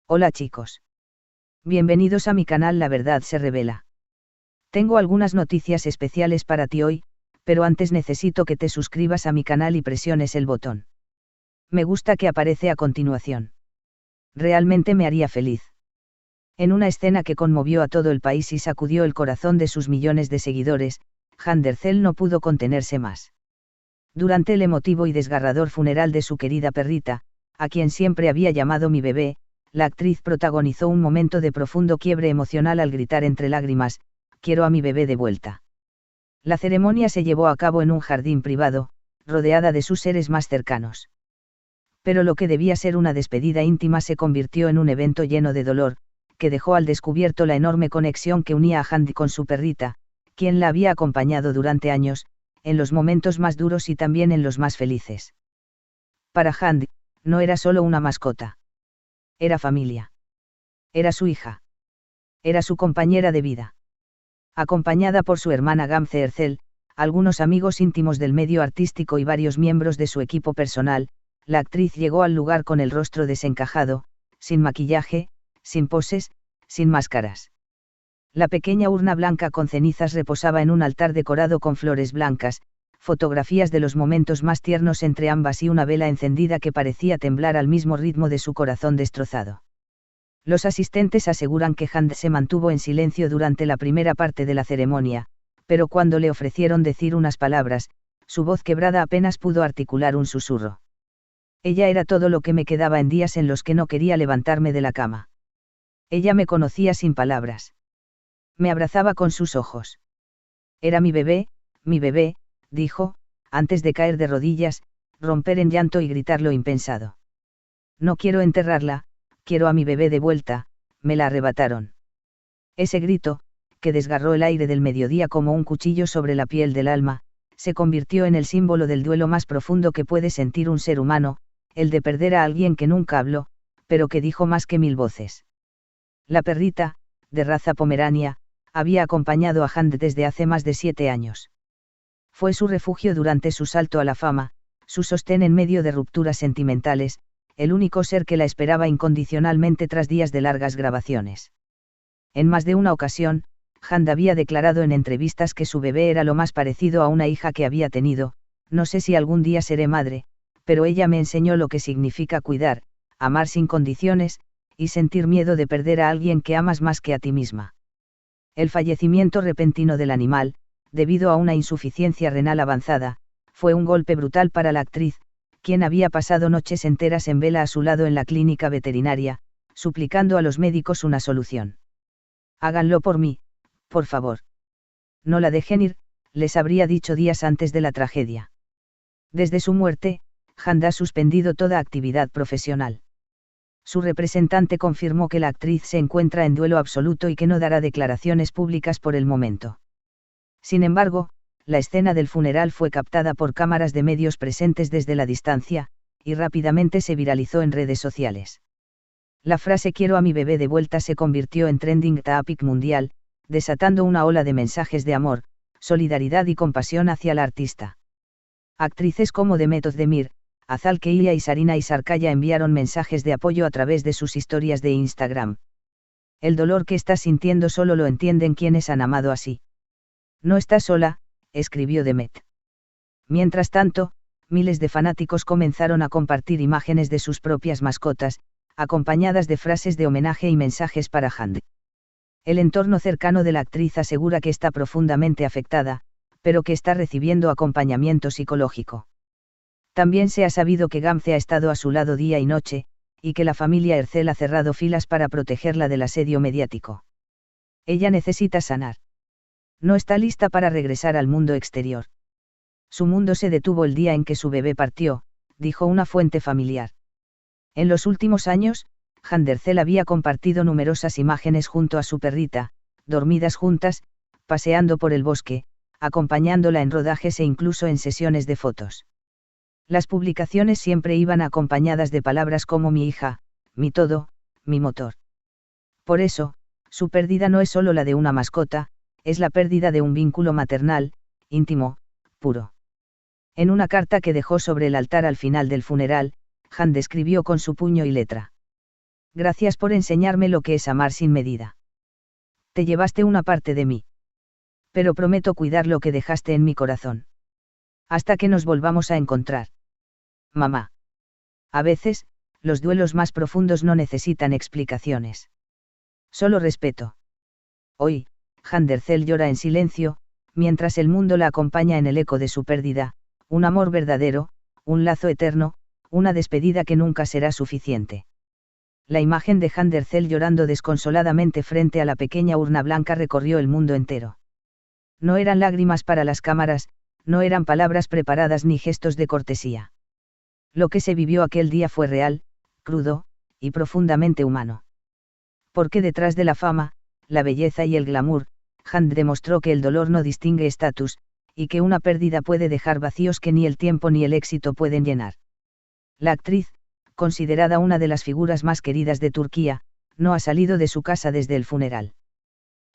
Hola chicos. Bienvenidos a mi canal La Verdad se Revela. Tengo algunas noticias especiales para ti hoy, pero antes necesito que te suscribas a mi canal y presiones el botón me gusta que aparece a continuación. Realmente me haría feliz. En una escena que conmovió a todo el país y sacudió el corazón de sus millones de seguidores, Jane Derzel no pudo contenerse más. Durante el emotivo y desgarrador funeral de su querida perrita, a quien siempre había llamado mi bebé, la actriz protagonizó un momento de profundo quiebre emocional al gritar entre lágrimas: «Quiero a mi bebé de vuelta». La ceremonia se llevó a cabo en un jardín privado, rodeada de sus seres más cercanos. Pero lo que debía ser una despedida íntima se convirtió en un evento lleno de dolor, que dejó al descubierto la enorme conexión que unía a Jane con su perrita, quien la había acompañado durante años, en los momentos más duros y también en los más felices. Para Jane, no era solo una mascota. Era familia. Era su hija. Era su compañera de vida. Acompañada por su hermana Gamze Erzel, algunos amigos íntimos del medio artístico y varios miembros de su equipo personal, la actriz llegó al lugar con el rostro desencajado, sin maquillaje, sin poses, sin máscaras. La pequeña urna blanca con cenizas reposaba en un altar decorado con flores blancas, fotografías de los momentos más tiernos entre ambas y una vela encendida que parecía temblar al mismo ritmo de su corazón destrozado. Los asistentes aseguran que Jane se mantuvo en silencio durante la primera parte de la ceremonia, pero cuando le ofrecieron decir unas palabras, su voz quebrada apenas pudo articular un susurro. Ella era todo lo que me quedaba en días en los que no quería levantarme de la cama. Ella me conocía sin palabras. Me abrazaba con sus ojos. Era mi bebé, dijo, antes de caer de rodillas, romper en llanto y gritar lo impensado. No quiero enterrarla, quiero a mi bebé de vuelta, me la arrebataron. Ese grito, que desgarró el aire del mediodía como un cuchillo sobre la piel del alma, se convirtió en el símbolo del duelo más profundo que puede sentir un ser humano, el de perder a alguien que nunca habló, pero que dijo más que 1000 voces. La perrita, de raza pomerania, había acompañado a Jane desde hace más de 7 años. Fue su refugio durante su salto a la fama, su sostén en medio de rupturas sentimentales, el único ser que la esperaba incondicionalmente tras días de largas grabaciones. En más de una ocasión, Jane había declarado en entrevistas que su bebé era lo más parecido a una hija que había tenido. No sé si algún día seré madre, pero ella me enseñó lo que significa cuidar, amar sin condiciones, y sentir miedo de perder a alguien que amas más que a ti misma. El fallecimiento repentino del animal, debido a una insuficiencia renal avanzada, fue un golpe brutal para la actriz, quien había pasado noches enteras en vela a su lado en la clínica veterinaria, suplicando a los médicos una solución. «Háganlo por mí, por favor. No la dejen ir», les habría dicho días antes de la tragedia. Desde su muerte, Jane ha suspendido toda actividad profesional. Su representante confirmó que la actriz se encuentra en duelo absoluto y que no dará declaraciones públicas por el momento. Sin embargo, la escena del funeral fue captada por cámaras de medios presentes desde la distancia, y rápidamente se viralizó en redes sociales. La frase «quiero a mi bebé de vuelta» se convirtió en trending topic mundial, desatando una ola de mensajes de amor, solidaridad y compasión hacia la artista. Actrices como Demet Özdemir, Azal Keylia y Sarina Isarkaya enviaron mensajes de apoyo a través de sus historias de Instagram. «El dolor que estás sintiendo solo lo entienden quienes han amado así. No estás sola», escribió Demet. Mientras tanto, miles de fanáticos comenzaron a compartir imágenes de sus propias mascotas, acompañadas de frases de homenaje y mensajes para Jane. El entorno cercano de la actriz asegura que está profundamente afectada, pero que está recibiendo acompañamiento psicológico. También se ha sabido que Gamze ha estado a su lado día y noche, y que la familia Erzel ha cerrado filas para protegerla del asedio mediático. Ella necesita sanar. No está lista para regresar al mundo exterior. Su mundo se detuvo el día en que su bebé partió, dijo una fuente familiar. En los últimos años, Jane Derzel había compartido numerosas imágenes junto a su perrita, dormidas juntas, paseando por el bosque, acompañándola en rodajes e incluso en sesiones de fotos. Las publicaciones siempre iban acompañadas de palabras como mi hija, mi todo, mi motor. Por eso, su pérdida no es solo la de una mascota, es la pérdida de un vínculo maternal, íntimo, puro. En una carta que dejó sobre el altar al final del funeral, Jane escribió con su puño y letra: Gracias por enseñarme lo que es amar sin medida. Te llevaste una parte de mí. Pero prometo cuidar lo que dejaste en mi corazón. Hasta que nos volvamos a encontrar. Mamá. A veces, los duelos más profundos no necesitan explicaciones. Solo respeto. Hoy, Handercel llora en silencio, mientras el mundo la acompaña en el eco de su pérdida, un amor verdadero, un lazo eterno, una despedida que nunca será suficiente. La imagen de Handercel llorando desconsoladamente frente a la pequeña urna blanca recorrió el mundo entero. No eran lágrimas para las cámaras, no eran palabras preparadas ni gestos de cortesía. Lo que se vivió aquel día fue real, crudo, y profundamente humano. Porque detrás de la fama, la belleza y el glamour, Hand demostró que el dolor no distingue estatus, y que una pérdida puede dejar vacíos que ni el tiempo ni el éxito pueden llenar. La actriz, considerada una de las figuras más queridas de Turquía, no ha salido de su casa desde el funeral.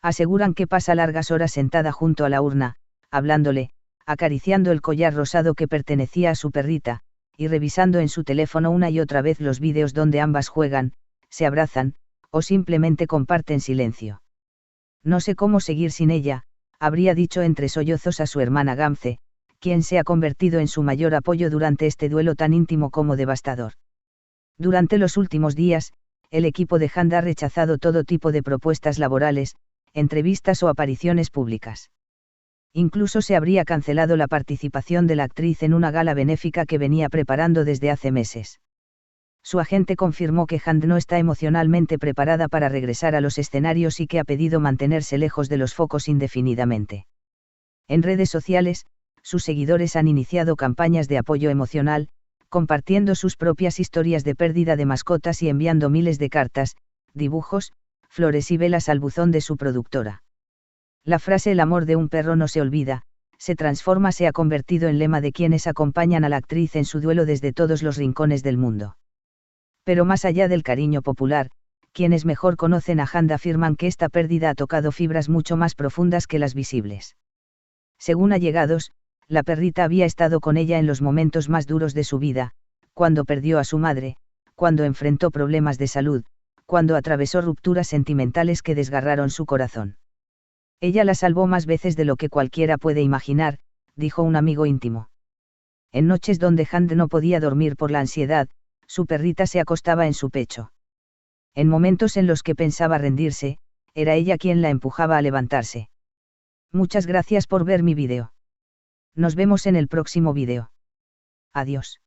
Aseguran que pasa largas horas sentada junto a la urna, hablándole, acariciando el collar rosado que pertenecía a su perrita, y revisando en su teléfono una y otra vez los vídeos donde ambas juegan, se abrazan, o simplemente comparten silencio. No sé cómo seguir sin ella, habría dicho entre sollozos a su hermana Gamze, quien se ha convertido en su mayor apoyo durante este duelo tan íntimo como devastador. Durante los últimos días, el equipo de Hand ha rechazado todo tipo de propuestas laborales, entrevistas o apariciones públicas. Incluso se habría cancelado la participación de la actriz en una gala benéfica que venía preparando desde hace meses. Su agente confirmó que Hand no está emocionalmente preparada para regresar a los escenarios y que ha pedido mantenerse lejos de los focos indefinidamente. En redes sociales, sus seguidores han iniciado campañas de apoyo emocional, compartiendo sus propias historias de pérdida de mascotas y enviando miles de cartas, dibujos, flores y velas al buzón de su productora. La frase "el amor de un perro no se olvida", se ha convertido en lema de quienes acompañan a la actriz en su duelo desde todos los rincones del mundo. Pero más allá del cariño popular, quienes mejor conocen a Hand afirman que esta pérdida ha tocado fibras mucho más profundas que las visibles. Según allegados, la perrita había estado con ella en los momentos más duros de su vida, cuando perdió a su madre, cuando enfrentó problemas de salud, cuando atravesó rupturas sentimentales que desgarraron su corazón. Ella la salvó más veces de lo que cualquiera puede imaginar, dijo un amigo íntimo. En noches donde Hand no podía dormir por la ansiedad, su perrita se acostaba en su pecho. En momentos en los que pensaba rendirse, era ella quien la empujaba a levantarse. Muchas gracias por ver mi vídeo. Nos vemos en el próximo vídeo. Adiós.